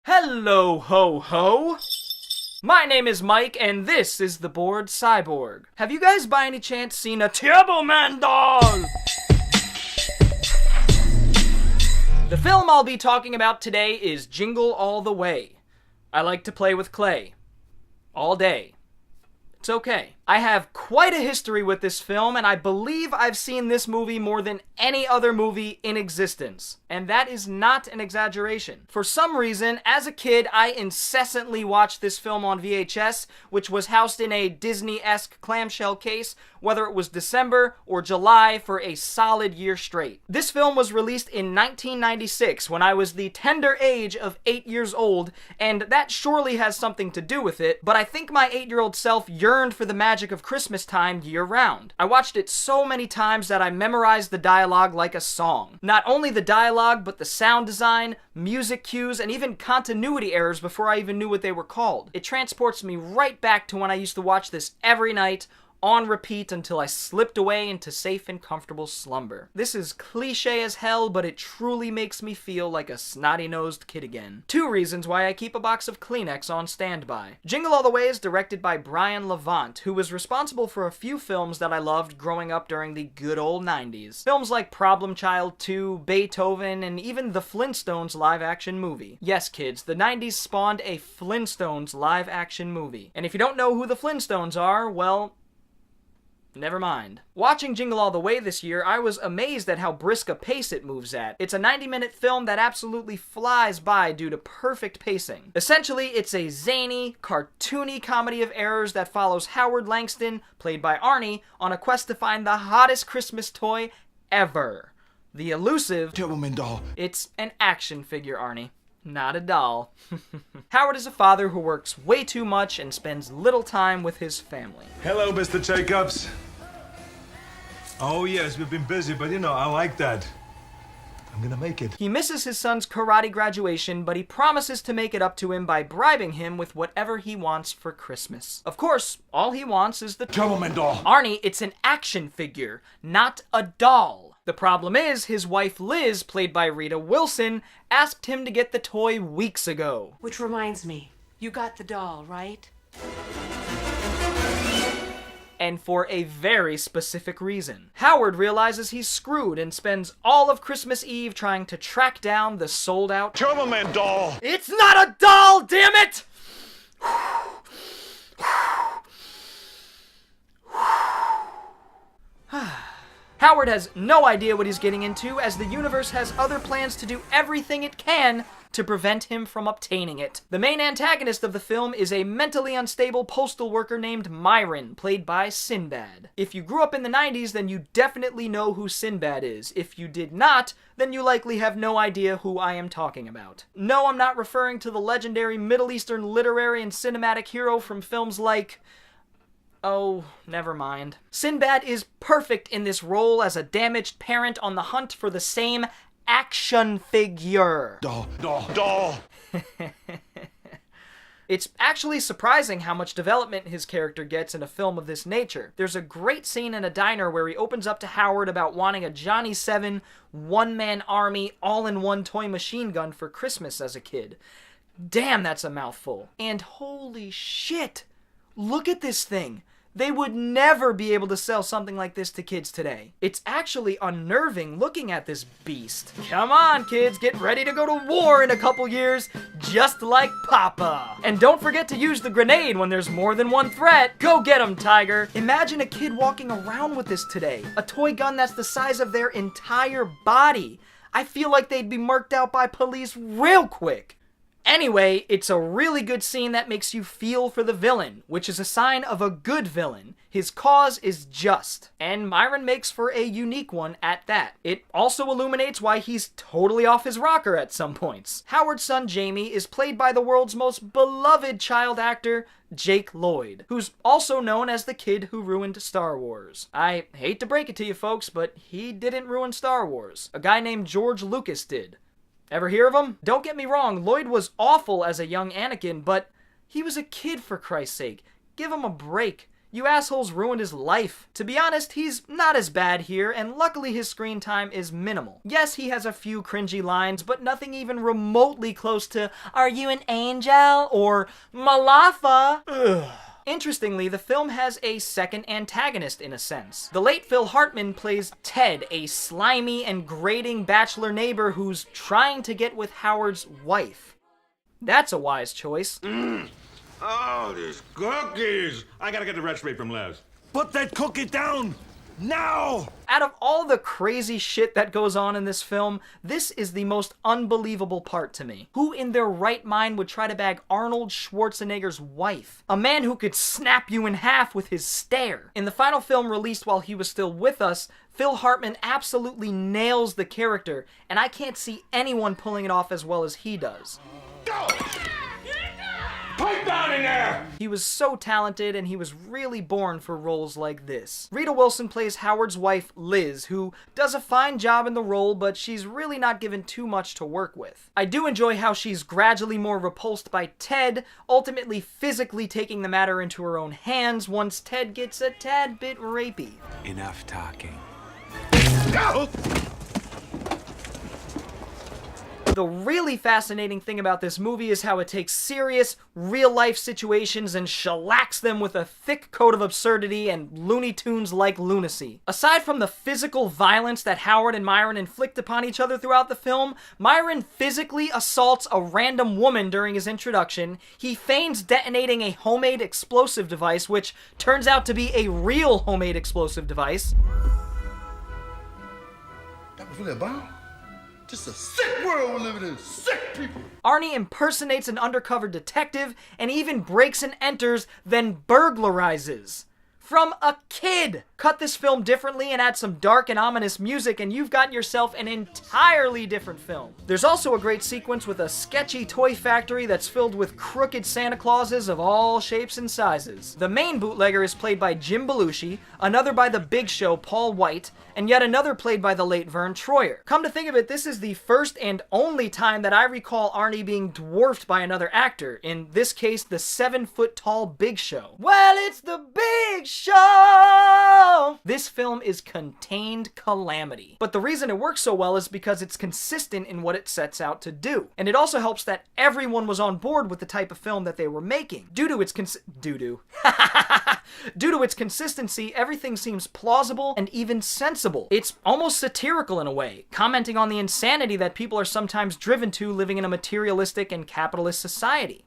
Hello, ho-ho! My name is Mike, and this is the Bored Cyborg. Have you guys by any chance seen a Turbo Man doll? The film I'll be talking about today is Jingle All the Way. I like to play with clay. All day. It's okay. I have quite a history with this film, and I believe I've seen this movie more than any other movie in existence. And that is not an exaggeration. For some reason, as a kid, I incessantly watched this film on VHS, which was housed in a Disney-esque clamshell case, whether it was December or July, for a solid year straight. This film was released in 1996, when I was the tender age of 8 years old, and that surely has something to do with it, but I think my 8-year-old self yearned for the magic of Christmas time year-round. I watched it so many times that I memorized the dialogue like a song. Not only the dialogue, but the sound design, music cues, and even continuity errors before I even knew what they were called. It transports me right back to when I used to watch this every night, on repeat, until I slipped away into safe and comfortable slumber. This is cliche as hell, but it truly makes me feel like a snotty-nosed kid again. 2 reasons why I keep a box of Kleenex on standby. Jingle All the Way is directed by Brian Levant, who was responsible for a few films that I loved growing up during the good old 90s. Films like Problem Child 2, Beethoven, and even the Flintstones live-action movie. Yes, kids, the 90s spawned a Flintstones live-action movie. And if you don't know who the Flintstones are, well, never mind. Watching Jingle All the Way this year, I was amazed at how brisk a pace it moves at. It's a 90-minute film that absolutely flies by due to perfect pacing. Essentially, it's a zany, cartoony comedy of errors that follows Howard Langston, played by Arnie, on a quest to find the hottest Christmas toy ever. The elusive Turbo Man doll. It's an action figure, Arnie. Not a doll. Howard is a father who works way too much and spends little time with his family. Hello, Mr. Jacobs. Oh, yes, we've been busy, but I like that. I'm gonna make it. He misses his son's karate graduation, but he promises to make it up to him by bribing him with whatever he wants for Christmas. Of course, all he wants is the Turbo Man doll. Arnie, it's an action figure, not a doll. The problem is, his wife Liz, played by Rita Wilson, asked him to get the toy weeks ago. Which reminds me, you got the doll, right? And for a very specific reason. Howard realizes he's screwed and spends all of Christmas Eve trying to track down the sold-out Turbo Man doll. It's not a doll, damn it! Howard has no idea what he's getting into, as the universe has other plans to do everything it can to prevent him from obtaining it. The main antagonist of the film is a mentally unstable postal worker named Myron, played by Sinbad. If you grew up in the 90s, then you definitely know who Sinbad is. If you did not, then you likely have no idea who I am talking about. No, I'm not referring to the legendary Middle Eastern literary and cinematic hero from films like... oh, never mind. Sinbad is perfect in this role as a damaged parent on the hunt for the same action figure. Doll. It's actually surprising how much development his character gets in a film of this nature. There's a great scene in a diner where he opens up to Howard about wanting a Johnny 7 one-man army all-in-one toy machine gun for Christmas as a kid. Damn, that's a mouthful. And holy shit, look at this thing. They would never be able to sell something like this to kids today. It's actually unnerving looking at this beast. Come on, kids, get ready to go to war in a couple years, just like Papa. And don't forget to use the grenade when there's more than one threat. Go get 'em, Tiger. Imagine a kid walking around with this today. A toy gun that's the size of their entire body. I feel like they'd be marked out by police real quick. Anyway, it's a really good scene that makes you feel for the villain, which is a sign of a good villain. His cause is just, and Myron makes for a unique one at that. It also illuminates why he's totally off his rocker at some points. Howard's son Jamie is played by the world's most beloved child actor, Jake Lloyd, who's also known as the kid who ruined Star Wars. I hate to break it to you folks, but he didn't ruin Star Wars. A guy named George Lucas did. Ever hear of him? Don't get me wrong, Lloyd was awful as a young Anakin, but he was a kid for Christ's sake. Give him a break. You assholes ruined his life. To be honest, he's not as bad here, and luckily his screen time is minimal. Yes, he has a few cringy lines, but nothing even remotely close to, "Are you an angel?" or "Malafa." Ugh. Interestingly, the film has a second antagonist in a sense. The late Phil Hartman plays Ted, a slimy and grating bachelor neighbor who's trying to get with Howard's wife. That's a wise choice. Oh, these cookies! I gotta get the recipe from Les. Put that cookie down! Now! Out of all the crazy shit that goes on in this film, this is the most unbelievable part to me. Who in their right mind would try to bag Arnold Schwarzenegger's wife? A man who could snap you in half with his stare. In the final film released while he was still with us, Phil Hartman absolutely nails the character, and I can't see anyone pulling it off as well as he does. Go! Pipe down in there! He was so talented, and he was really born for roles like this. Rita Wilson plays Howard's wife, Liz, who does a fine job in the role, but she's really not given too much to work with. I do enjoy how she's gradually more repulsed by Ted, ultimately physically taking the matter into her own hands once Ted gets a tad bit rapey. Enough talking. Go! The really fascinating thing about this movie is how it takes serious, real-life situations and shellacks them with a thick coat of absurdity and Looney Tunes-like lunacy. Aside from the physical violence that Howard and Myron inflict upon each other throughout the film, Myron physically assaults a random woman during his introduction. He feigns detonating a homemade explosive device, which turns out to be a real homemade explosive device. That was really a bomb? Just a sick world we're living in. Sick people. Arnie impersonates an undercover detective and even breaks and enters, then burglarizes. From a kid! Cut this film differently and add some dark and ominous music and you've got yourself an entirely different film. There's also a great sequence with a sketchy toy factory that's filled with crooked Santa Clauses of all shapes and sizes. The main bootlegger is played by Jim Belushi, another by the Big Show Paul White, and yet another played by the late Vern Troyer. Come to think of it, this is the first and only time that I recall Arnie being dwarfed by another actor, in this case the 7-foot-tall Big Show. Well, it's the Big Show! This film is contained calamity. But the reason it works so well is because it's consistent in what it sets out to do. And it also helps that everyone was on board with the type of film that they were making. Due to its consistency, everything seems plausible and even sensible. It's almost satirical in a way, commenting on the insanity that people are sometimes driven to living in a materialistic and capitalist society.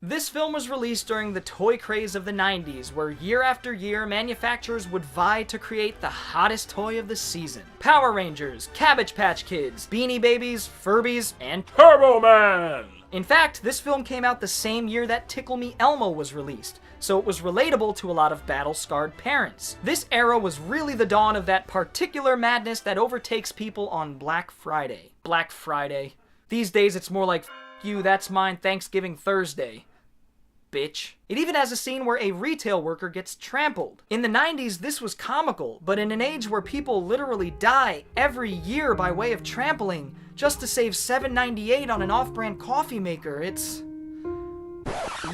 This film was released during the toy craze of the 90s, where year after year, manufacturers would vie to create the hottest toy of the season. Power Rangers, Cabbage Patch Kids, Beanie Babies, Furbies, and Turbo Man! In fact, this film came out the same year that Tickle Me Elmo was released, so it was relatable to a lot of battle-scarred parents. This era was really the dawn of that particular madness that overtakes people on Black Friday. Black Friday. These days it's more like, F you, that's mine, Thanksgiving Thursday. Bitch. It even has a scene where a retail worker gets trampled. In the 90s, this was comical, but in an age where people literally die every year by way of trampling just to save $7.98 on an off-brand coffee maker, it's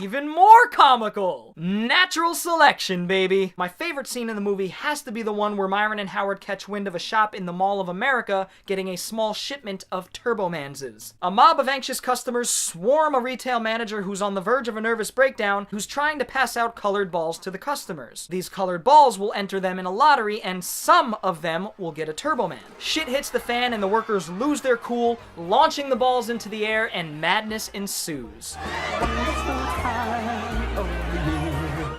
even more comical! Natural selection, baby! My favorite scene in the movie has to be the one where Myron and Howard catch wind of a shop in the Mall of America getting a small shipment of Turbomanses. A mob of anxious customers swarm a retail manager who's on the verge of a nervous breakdown, who's trying to pass out colored balls to the customers. These colored balls will enter them in a lottery, and some of them will get a Turboman. Shit hits the fan and the workers lose their cool, launching the balls into the air, and madness ensues.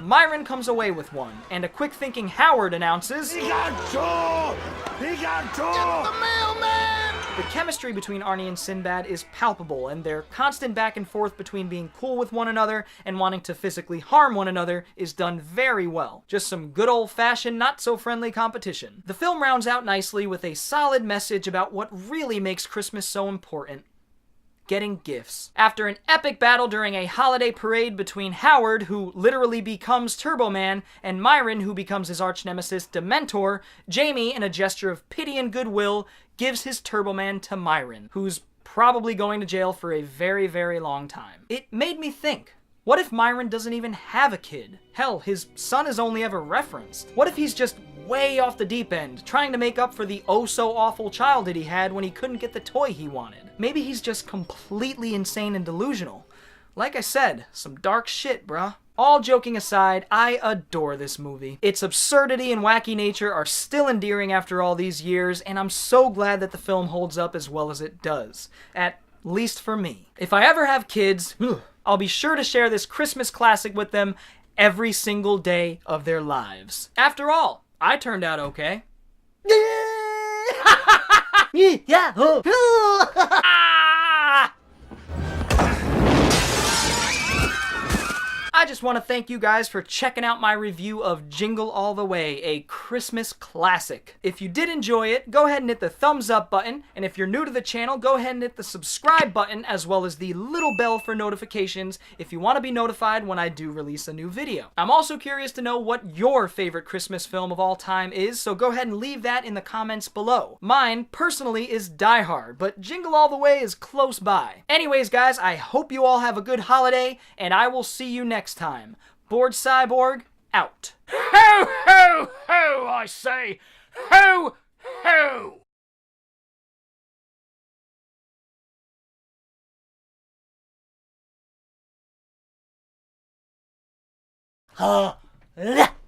Myron comes away with one, and a quick-thinking Howard announces, He got two! He got two! Get the mailman! the chemistry between Arnie and Sinbad is palpable, and their constant back and forth between being cool with one another and wanting to physically harm one another is done very well. Just some good old-fashioned, not-so-friendly competition. The film rounds out nicely with a solid message about what really makes Christmas so important. Getting gifts. After an epic battle during a holiday parade between Howard, who literally becomes Turbo Man, and Myron, who becomes his arch-nemesis Dementor, Jamie, in a gesture of pity and goodwill, gives his Turbo Man to Myron, who's probably going to jail for a very, very long time. It made me think. What if Myron doesn't even have a kid? Hell, his son is only ever referenced. What if he's just way off the deep end, trying to make up for the oh-so-awful childhood he had when he couldn't get the toy he wanted? Maybe he's just completely insane and delusional. Like I said, some dark shit, bruh. All joking aside, I adore this movie. Its absurdity and wacky nature are still endearing after all these years, and I'm so glad that the film holds up as well as it does. At least for me. If I ever have kids, I'll be sure to share this Christmas classic with them every single day of their lives. After all, I turned out okay. I just want to thank you guys for checking out my review of Jingle All the Way, a Christmas classic. If you did enjoy it, go ahead and hit the thumbs up button, and if you're new to the channel, go ahead and hit the subscribe button as well as the little bell for notifications if you want to be notified when I do release a new video. I'm also curious to know what your favorite Christmas film of all time is, so go ahead and leave that in the comments below. Mine, personally, is Die Hard, but Jingle All the Way is close by. Anyways, guys, I hope you all have a good holiday, and I will see you next time. Bored Cyborg, out. Ho, ho, ho, I say. Ho, ho.